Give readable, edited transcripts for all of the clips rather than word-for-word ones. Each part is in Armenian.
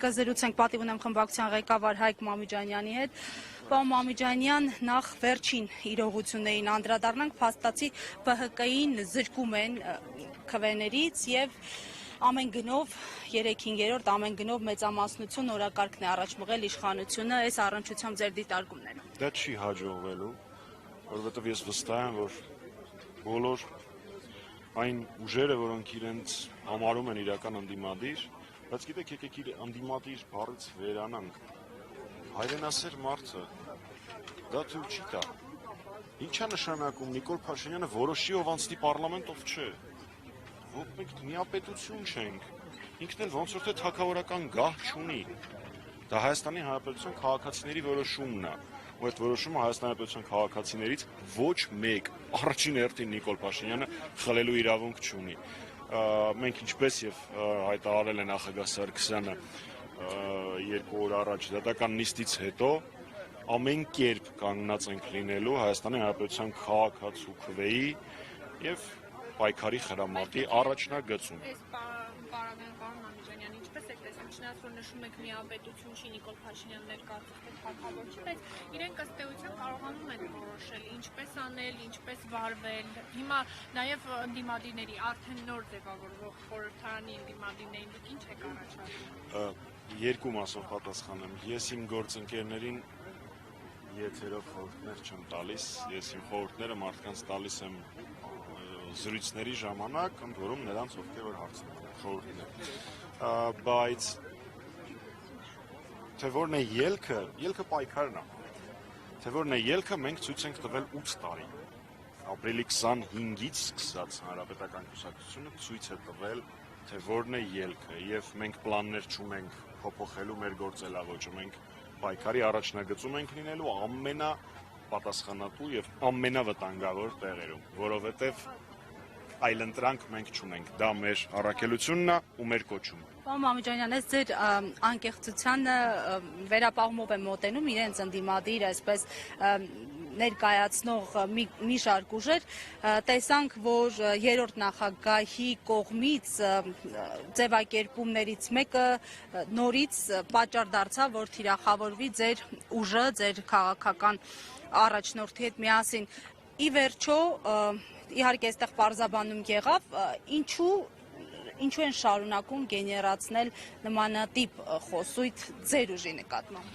կզրուցենք պատիվ ունեմ խմբակցության ղեկավար Հայկ Մամիջանյանի հետ։ Պարոն Մամիջանյան, նախ վերջին իրողություններին անդրադառնանք, փաստացի ԲՀԿ-ին զրկում են քվեներից եւ ամեն գնով 3/5 ամեն գնով մեծամասնություն օրակարգն է առաջ մղել իշխանությունը, այս առնչությամբ ձեր դիտարկումները։ Դա չի հաջողվելու, որովհետեւ ես վստահ եմ, որ բոլոր այն ուժերը, որոնք իրենց համարում են իրական ընդդիմադիր, բայց գիտեք, եկեք ընդդիմադիր բառից վերանանք։ Հայրենասեր մարդը դա թույլ չի տա։ Ինչ է նշանակում Նիկոլ Փաշինյանը որոշի ով անցնի պարլամենտ, ով չէ։ Մենք միապետություն չենք։ Ինքն էլ ոնց որ թե թագավորական գահ չունի։ Դա Հայաստանի Հանրապետության քաղաքացիների որոշումն է։ Ու այդ որոշումը Հայաստանի Հանրապետության քաղաքացիներից ոչ մեկ, առաջին հերթին Նիկոլ Փաշինյանը խլելու իրավունք չունի։ Մենք ինչպես եւ հայտարարել է նախագահ Սարգսյանը 2 օր առաջ դատական նիստից հետո ամեն կերպ կանգնած ենք լինելու Հայաստանի Հանրապետության քաղաքացու քվեի եւ պայքարի խրամատի առաջնագծում։ Ինչպես եք տեսնում, չնայած որ նշում եք միապետություն չի, Նիկոլ Փաշինյանն էլ կարծես թե թագավոր չի, բայց իրենք ըստ էության կարողանում են որոշել ինչպես անել, ինչպես վարվել։ Հիմա նաև ընդդիմադիրների արդեն նոր ձևավորվող խորհրդարանի ընդդիմադիրներին դուք ինչ եք առաջարկում։ Երկու մասով պատասխանեմ։ Ես իմ գործընկերներին եթերով խորհուրդներ չեմ տալիս, ես իմ խորհուրդները մարդկանց տալիս եմ զրույցների ժամանակ, ընդ որում նրանց ովքեր որ հարցնում են խորհուրդներ։ Բայց թե որն է ելքը պայքարն է։ Թե որն է ելքը մենք ցույց ենք տվել 8 տարի։ Ապրիլի 25-ից սկսած հանրապետական կուսակցությունը ցույց է տվել, թե որն է ելքը, եւ մենք պլաններ չունենք փոփոխելու մեր գործելավոճը, մենք պայքարի առաջնագծում ենք լինելու ամենապատասխանատու եւ ամենավտանգավոր տեղերում, որովհետեւ այլընտրանք մենք չունենք, դա մեր առաքելությունն է ու մեր կոչումը։ Պարոն Մամիջանյան, ես ձեր անկեղծությանը վերապահումով եմ մոտենում իրենց ընդդիմադիր, այսպես ներկայացնող մի շարք ուժեր, տեսանք, որ երրորդ նախագահի կողմից ձևակերպումներից մեկը նորից պատճառ դարձավ, որ թիրախավորվի ձեր ուժը, ձեր քաղաքական առաջնորդի հետ միասին։ Ի վերջո, իհարկե այստեղ պարզաբանում եղավ, ինչու են շարունակում գեներացնել նմանատիպ խոսույթ ձեր ուժի նկատմամբ։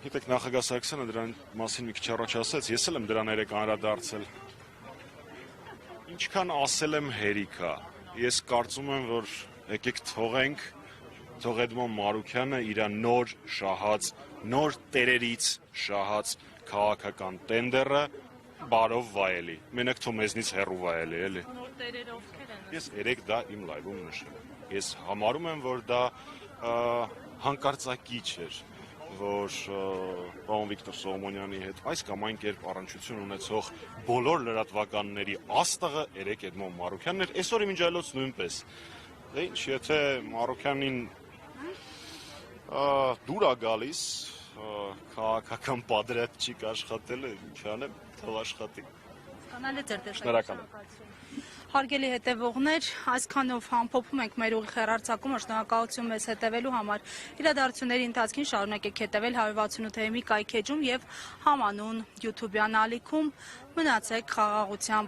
Գիտեք, նախագահ Սարգսյանը դրան մասին մի քիչ առաջ ասաց, ես էլ եմ դրան երեք անդրադարձել։ Ինչքան ասել եմ հերիք է։ Ես կարծում եմ, որ եկեք թող Էդմոն Մարուքյանը իր նոր շահած, նոր տերերից շահած քաղաքական տենդերը բարով վայելի։ Մենակ թող մեզնից հեռու վայելի, էլի։ Նոր տերերը ովքեր են։ Ես երեք դա իմ լայվում նշել։ Ես համարում եմ, որ դա հանկարծակի չէր, որ պարոն Վիկտոր Սողոմոնյանի հետ այս կամ այն կերպ առնչություն ունեցող բոլոր լրատվականների աստղը երեք Էդմոն Մարուքյանն էր, այսօր իմ ջայլոց նույնպես։ Դե ինչ, եթե Մարուքյանին դուր է գալիս, քաղաքական պատրաստ չի աշխատել, ինչ անեմ, թող աշխատի։ Կանալի ձեր տեսակետը։ Հարգելի հետևողներ, այսքանով ամփոփում ենք մեր ուղիղ հեռարձակումը, շնորհակալություն մեզ հետևելու համար։ Իրադարձությունների ընթացքին շարունակեք հետևել 168-ի կայքէջում եւ համանուն YouTube-յան ալիքում։ Մնացեք խաղաղությամբ։